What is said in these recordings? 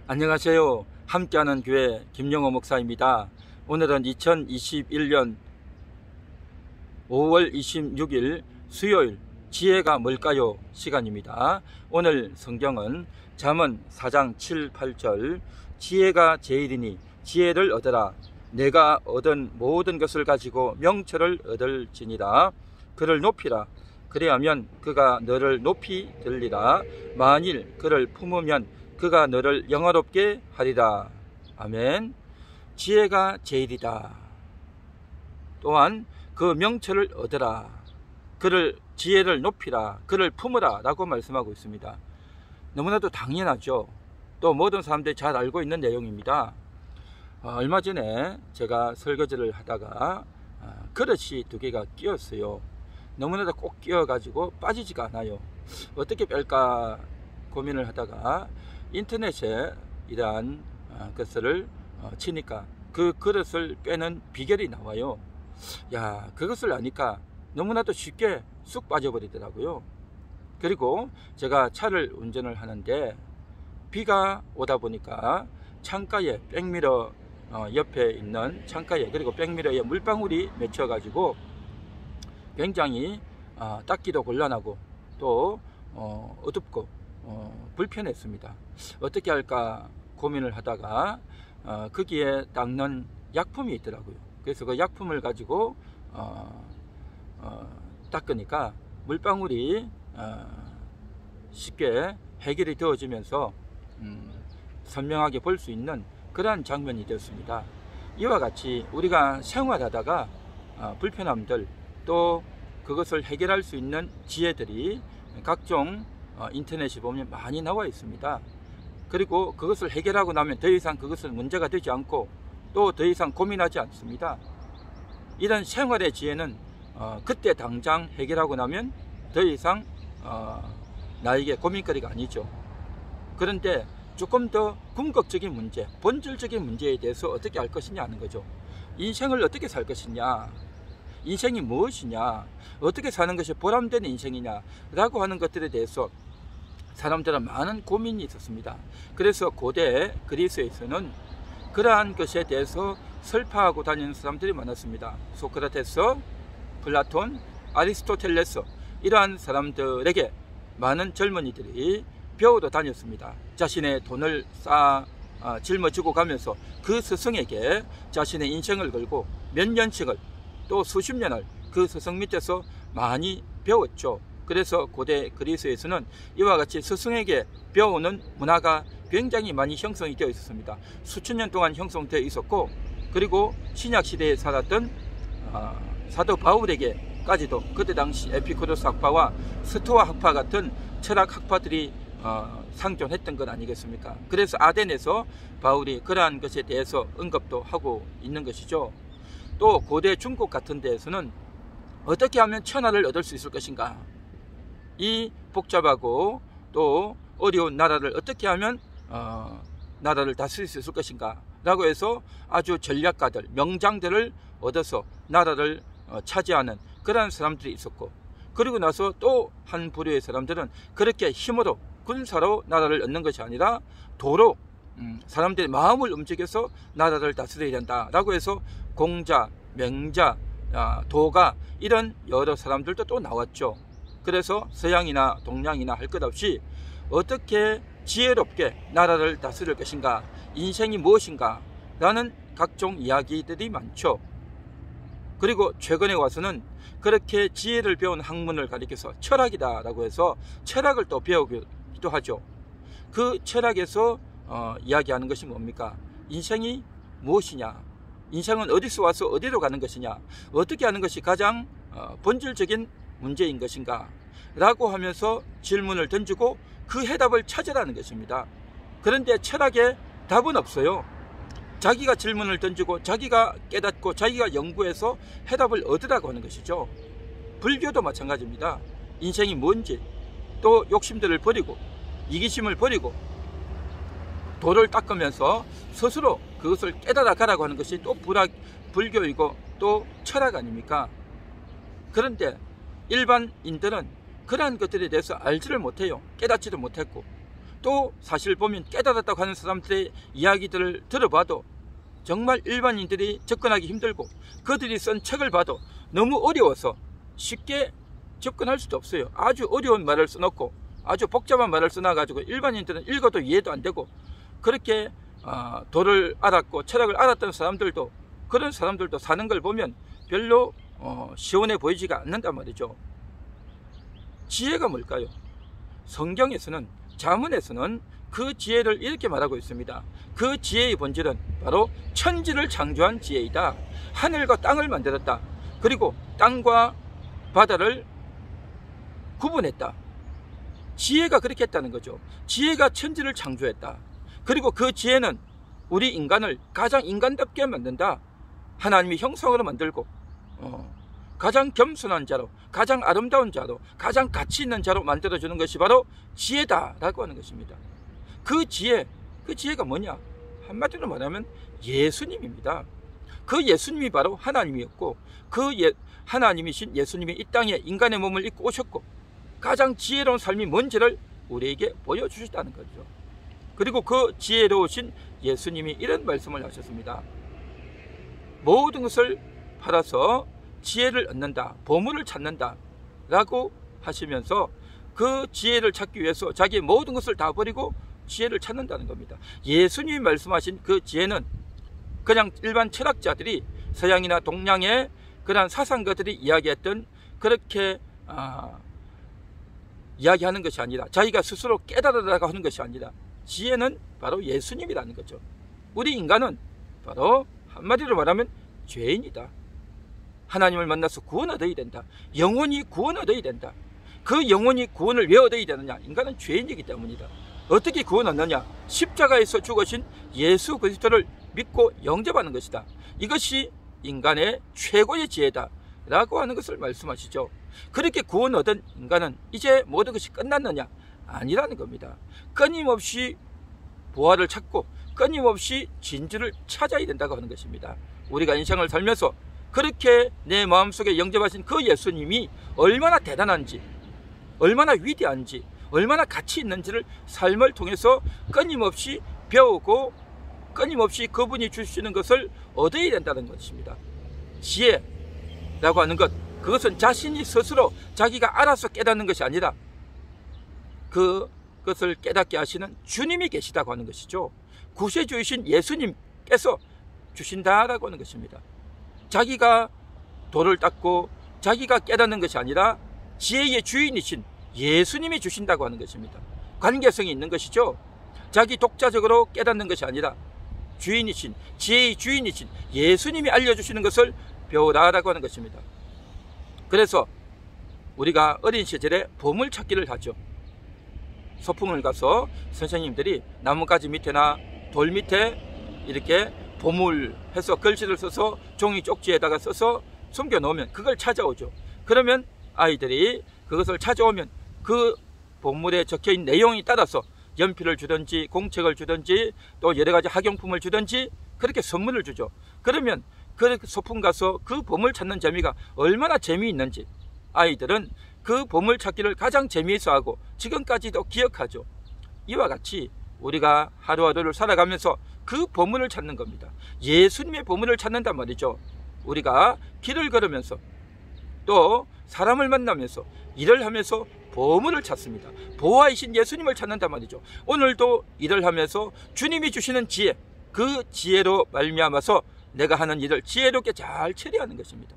안녕하세요. 함께하는 교회 김영호 목사입니다. 오늘은 2021년 5월 26일 수요일 지혜가 뭘까요? 시간입니다. 오늘 성경은 잠언 4장 7, 8절 지혜가 제일이니 지혜를 얻어라. 내가 얻은 모든 것을 가지고 명철을 얻을지니라. 그를 높이라. 그래야면 그가 너를 높이 들리라. 만일 그를 품으면 그가 너를 영화롭게 하리라. 아멘. 지혜가 제일이다. 또한 그 명철을 얻으라. 그를 지혜를 높이라. 그를 품으라 라고 말씀하고 있습니다. 너무나도 당연하죠. 또 모든 사람들이 잘 알고 있는 내용입니다. 얼마 전에 제가 설거지를 하다가 그릇이 2개가 끼었어요. 너무나도 꼭 끼어가지고 빠지지가 않아요. 어떻게 뺄까 고민을 하다가 인터넷에 이러한 것을 치니까 그 그릇을 빼는 비결이 나와요. 야, 그것을 아니까 너무나도 쉽게 쑥 빠져버리더라고요. 그리고 제가 차를 운전을 하는데 비가 오다 보니까 창가에 백미러 옆에 있는 창가에 그리고 백미러에 물방울이 맺혀 가지고 굉장히 닦기도 곤란하고 또 어둡고 불편했습니다. 어떻게 할까 고민을 하다가 거기에 닦는 약품이 있더라고요. 그래서 그 약품을 가지고 닦으니까 물방울이 쉽게 해결이 되어지면서 선명하게 볼 수 있는 그러한 장면이 되었습니다. 이와 같이 우리가 생활하다가 불편함들 또 그것을 해결할 수 있는 지혜들이 각종 인터넷에 보면 많이 나와 있습니다. 그리고 그것을 해결하고 나면 더 이상 그것은 문제가 되지 않고 또 더 이상 고민하지 않습니다. 이런 생활의 지혜는 그때 당장 해결하고 나면 더 이상 나에게 고민거리가 아니죠. 그런데 조금 더 궁극적인 문제, 본질적인 문제에 대해서 어떻게 할 것이냐 하는 거죠. 인생을 어떻게 살 것이냐, 인생이 무엇이냐, 어떻게 사는 것이 보람된 인생이냐 라고 하는 것들에 대해서 사람들은 많은 고민이 있었습니다. 그래서 고대 그리스에서는 그러한 것에 대해서 설파하고 다니는 사람들이 많았습니다. 소크라테스, 플라톤, 아리스토텔레스 이러한 사람들에게 많은 젊은이들이 배우러 다녔습니다. 자신의 돈을 짊어지고 가면서 그 스승에게 자신의 인생을 걸고 몇 년씩을 또 수십 년을 그 스승 밑에서 많이 배웠죠. 그래서 고대 그리스에서는 이와 같이 스승에게 배우는 문화가 굉장히 많이 형성이 되어 있었습니다. 수천 년 동안 형성되어 있었고, 그리고 신약시대에 살았던 사도 바울에게까지도 그때 당시 에피쿠로스 학파와 스토아 학파 같은 철학 학파들이 상존했던 것 아니겠습니까? 그래서 아덴에서 바울이 그러한 것에 대해서 언급도 하고 있는 것이죠. 또 고대 중국 같은 데에서는 어떻게 하면 천하를 얻을 수 있을 것인가, 이 복잡하고 또 어려운 나라를 어떻게 하면 나라를 다스릴 수 있을 것인가 라고 해서 아주 전략가들, 명장들을 얻어서 나라를 차지하는 그런 사람들이 있었고, 그리고 나서 또 한 부류의 사람들은 그렇게 힘으로 군사로 나라를 얻는 것이 아니라 도로 사람들의 마음을 움직여서 나라를 다스려야 된다 라고 해서 공자, 명자, 도가 이런 여러 사람들도 또 나왔죠. 그래서 서양이나 동양이나 할 것 없이 어떻게 지혜롭게 나라를 다스릴 것인가, 인생이 무엇인가 라는 각종 이야기들이 많죠. 그리고 최근에 와서는 그렇게 지혜를 배운 학문을 가리켜서 철학이다 라고 해서 철학을 또 배우기도 하죠. 그 철학에서 이야기하는 것이 뭡니까? 인생이 무엇이냐, 인생은 어디서 와서 어디로 가는 것이냐, 어떻게 하는 것이 가장 본질적인 문제인 것인가 라고 하면서 질문을 던지고 그 해답을 찾으라는 것입니다. 그런데 철학에 답은 없어요. 자기가 질문을 던지고 자기가 깨닫고 자기가 연구해서 해답을 얻으라고 하는 것이죠. 불교도 마찬가지입니다. 인생이 뭔지, 또 욕심들을 버리고 이기심을 버리고 도를 닦으면서 스스로 그것을 깨달아 가라고 하는 것이 또 불교이고 또 철학 아닙니까? 그런데 일반인들은 그러한 것들에 대해서 알지를 못해요. 깨닫지도 못했고 또 사실 보면 깨달았다고 하는 사람들의 이야기들을 들어봐도 정말 일반인들이 접근하기 힘들고, 그들이 쓴 책을 봐도 너무 어려워서 쉽게 접근할 수도 없어요. 아주 어려운 말을 써놓고 아주 복잡한 말을 써놔가지고 일반인들은 읽어도 이해도 안 되고, 그렇게 도를 알았고 철학을 알았던 사람들도, 그런 사람들도 사는 걸 보면 별로 시원해 보이지가 않는단 말이죠. 지혜가 뭘까요? 성경에서는, 잠언에서는 그 지혜를 이렇게 말하고 있습니다. 그 지혜의 본질은 바로 천지를 창조한 지혜이다. 하늘과 땅을 만들었다. 그리고 땅과 바다를 구분했다. 지혜가 그렇게 했다는 거죠. 지혜가 천지를 창조했다. 그리고 그 지혜는 우리 인간을 가장 인간답게 만든다. 하나님의 형상으로 만들고 가장 겸손한 자로, 가장 아름다운 자로, 가장 가치 있는 자로 만들어주는 것이 바로 지혜다라고 하는 것입니다. 그 지혜가 뭐냐? 한마디로 말하면 예수님입니다. 그 예수님이 바로 하나님이었고, 하나님이신 예수님이 이 땅에 인간의 몸을 입고 오셨고, 가장 지혜로운 삶이 뭔지를 우리에게 보여주셨다는 거죠. 그리고 그 지혜로우신 예수님이 이런 말씀을 하셨습니다. 모든 것을 팔아서 지혜를 얻는다, 보물을 찾는다 라고 하시면서 그 지혜를 찾기 위해서 자기의 모든 것을 다 버리고 지혜를 찾는다는 겁니다. 예수님이 말씀하신 그 지혜는 그냥 일반 철학자들이, 서양이나 동양의 그러한 사상가들이 이야기했던 그렇게 이야기하는 것이 아니라, 자기가 스스로 깨달으라고 하는 것이 아니라, 지혜는 바로 예수님이라는 거죠. 우리 인간은 바로 한마디로 말하면 죄인이다. 하나님을 만나서 구원 얻어야 된다. 영원히 구원 얻어야 된다. 그 영원히 구원을 왜 얻어야 되느냐? 인간은 죄인이기 때문이다. 어떻게 구원 얻느냐? 십자가에서 죽으신 예수 그리스도를 믿고 영접하는 것이다. 이것이 인간의 최고의 지혜다 라고 하는 것을 말씀하시죠. 그렇게 구원 얻은 인간은 이제 모든 것이 끝났느냐? 아니라는 겁니다. 끊임없이 부활을 찾고 끊임없이 진주를 찾아야 된다고 하는 것입니다. 우리가 인생을 살면서 그렇게 내 마음속에 영접하신 그 예수님이 얼마나 대단한지, 얼마나 위대한지, 얼마나 가치 있는지를 삶을 통해서 끊임없이 배우고 끊임없이 그분이 주시는 것을 얻어야 된다는 것입니다. 지혜라고 하는 것, 그것은 자신이 스스로 자기가 알아서 깨닫는 것이 아니라 그것을 깨닫게 하시는 주님이 계시다고 하는 것이죠. 구세주이신 예수님께서 주신다라고 하는 것입니다. 자기가 돌을 닦고 자기가 깨닫는 것이 아니라 지혜의 주인이신 예수님이 주신다고 하는 것입니다. 관계성이 있는 것이죠. 자기 독자적으로 깨닫는 것이 아니라 주인이신, 지혜의 주인이신 예수님이 알려주시는 것을 배우라라고 하는 것입니다. 그래서 우리가 어린 시절에 보물찾기를 하죠. 소풍을 가서 선생님들이 나뭇가지 밑에나 돌 밑에 이렇게 보물해서 글씨를 써서 종이 쪽지에다가 써서 숨겨놓으면 그걸 찾아오죠. 그러면 아이들이 그것을 찾아오면 그 보물에 적혀있는 내용에 따라서 연필을 주든지 공책을 주든지 또 여러가지 학용품을 주든지 그렇게 선물을 주죠. 그러면 그 소풍 가서 그 보물 찾는 재미가 얼마나 재미있는지 아이들은 그 보물 찾기를 가장 재미있어 하고 지금까지도 기억하죠. 이와 같이 우리가 하루하루를 살아가면서 그 보물을 찾는 겁니다. 예수님의 보물을 찾는단 말이죠. 우리가 길을 걸으면서 또 사람을 만나면서 일을 하면서 보물을 찾습니다. 보아이신 예수님을 찾는단 말이죠. 오늘도 일을 하면서 주님이 주시는 지혜, 그 지혜로 말미암아서 내가 하는 일을 지혜롭게 잘 처리하는 것입니다.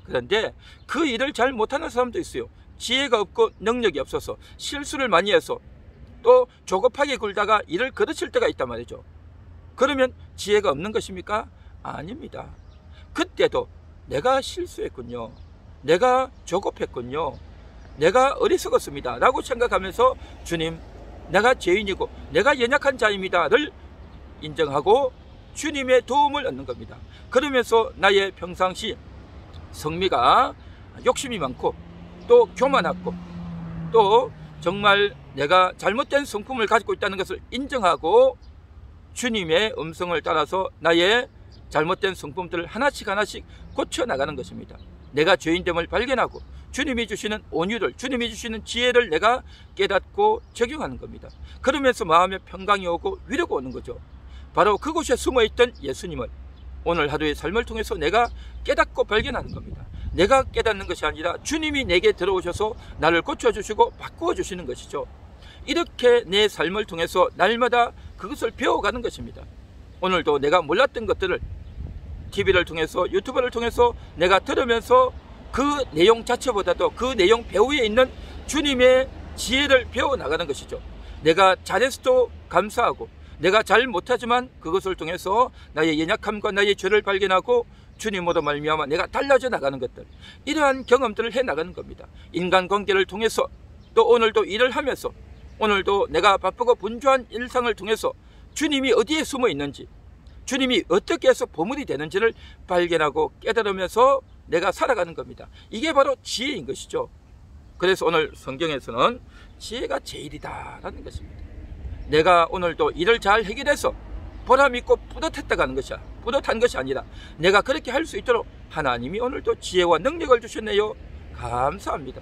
그런데 그 일을 잘 못하는 사람도 있어요. 지혜가 없고 능력이 없어서 실수를 많이 해서 또 조급하게 굴다가 일을 그르칠 때가 있단 말이죠. 그러면 지혜가 없는 것입니까? 아닙니다. 그때도 내가 실수했군요, 내가 조급했군요, 내가 어리석었습니다 라고 생각하면서 주님, 내가 죄인이고 내가 연약한 자입니다를 인정하고 주님의 도움을 얻는 겁니다. 그러면서 나의 평상시 성미가 욕심이 많고 또 교만하고 또 정말 내가 잘못된 성품을 가지고 있다는 것을 인정하고 주님의 음성을 따라서 나의 잘못된 성품들을 하나씩 하나씩 고쳐나가는 것입니다. 내가 죄인됨을 발견하고 주님이 주시는 온유를, 주님이 주시는 지혜를 내가 깨닫고 적용하는 겁니다. 그러면서 마음에 평강이 오고 위로가 오는 거죠. 바로 그곳에 숨어있던 예수님을 오늘 하루의 삶을 통해서 내가 깨닫고 발견하는 겁니다. 내가 깨닫는 것이 아니라 주님이 내게 들어오셔서 나를 고쳐주시고 바꾸어 주시는 것이죠. 이렇게 내 삶을 통해서 날마다 그것을 배워가는 것입니다. 오늘도 내가 몰랐던 것들을 TV를 통해서, 유튜브를 통해서 내가 들으면서 그 내용 자체보다도 그 내용 배후에 있는 주님의 지혜를 배워나가는 것이죠. 내가 잘해서도 감사하고, 내가 잘 못하지만 그것을 통해서 나의 연약함과 나의 죄를 발견하고 주님으로 말미암아 내가 달라져 나가는 것들, 이러한 경험들을 해나가는 겁니다. 인간관계를 통해서, 또 오늘도 일을 하면서, 오늘도 내가 바쁘고 분주한 일상을 통해서 주님이 어디에 숨어 있는지, 주님이 어떻게 해서 보물이 되는지를 발견하고 깨달으면서 내가 살아가는 겁니다. 이게 바로 지혜인 것이죠. 그래서 오늘 성경에서는 지혜가 제일이다 라는 것입니다. 내가 오늘도 일을 잘 해결해서 보람있고 뿌듯했다가는 것이야. 뿌듯한 것이 아니라 내가 그렇게 할 수 있도록 하나님이 오늘도 지혜와 능력을 주셨네요. 감사합니다.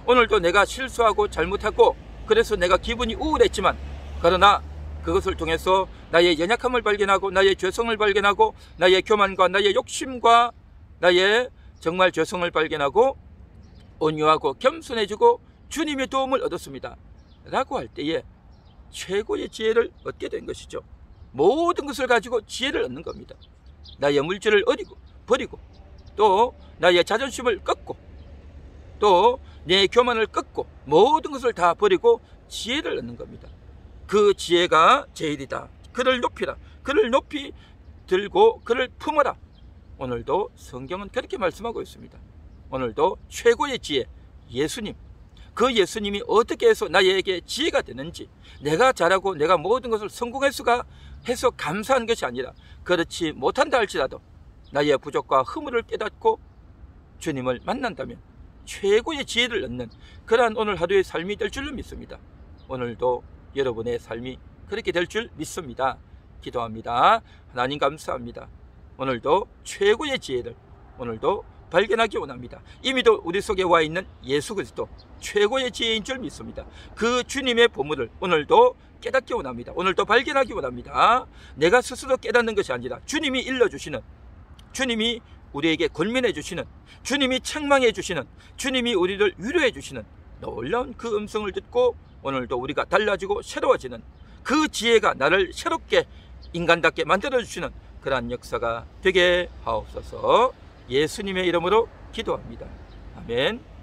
오늘도 내가 실수하고 잘못하고 그래서 내가 기분이 우울했지만, 그러나 그것을 통해서 나의 연약함을 발견하고 나의 죄성을 발견하고 나의 교만과 나의 욕심과 나의 정말 죄성을 발견하고 온유하고 겸손해지고 주님의 도움을 얻었습니다 라고 할 때에 최고의 지혜를 얻게 된 것이죠. 모든 것을 가지고 지혜를 얻는 겁니다. 나의 물질을 버리고, 또 나의 자존심을 꺾고, 또 내 교만을 꺾고, 모든 것을 다 버리고 지혜를 얻는 겁니다. 그 지혜가 제일이다. 그를 높이라. 그를 높이 들고 그를 품어라. 오늘도 성경은 그렇게 말씀하고 있습니다. 오늘도 최고의 지혜, 예수님, 그 예수님이 어떻게 해서 나에게 지혜가 되는지, 내가 잘하고 내가 모든 것을 성공해서 감사한 것이 아니라 그렇지 못한다 할지라도 나의 부족과 허물을 깨닫고 주님을 만난다면 최고의 지혜를 얻는 그러한 오늘 하루의 삶이 될 줄로 믿습니다. 오늘도 여러분의 삶이 그렇게 될 줄 믿습니다. 기도합니다. 하나님 감사합니다. 오늘도 최고의 지혜를 오늘도 발견하기 원합니다. 이미도 우리 속에 와 있는 예수 그리스도 최고의 지혜인 줄 믿습니다. 그 주님의 보물을 오늘도 깨닫기 원합니다. 오늘도 발견하기 원합니다. 내가 스스로 깨닫는 것이 아니라 주님이 일러주시는, 주님이 우리에게 권면해 주시는, 주님이 책망해 주시는, 주님이 우리를 위로해 주시는 놀라운 그 음성을 듣고 오늘도 우리가 달라지고 새로워지는 그 지혜가 나를 새롭게 인간답게 만들어주시는 그러한 역사가 되게 하옵소서. 예수님의 이름으로 기도합니다. 아멘.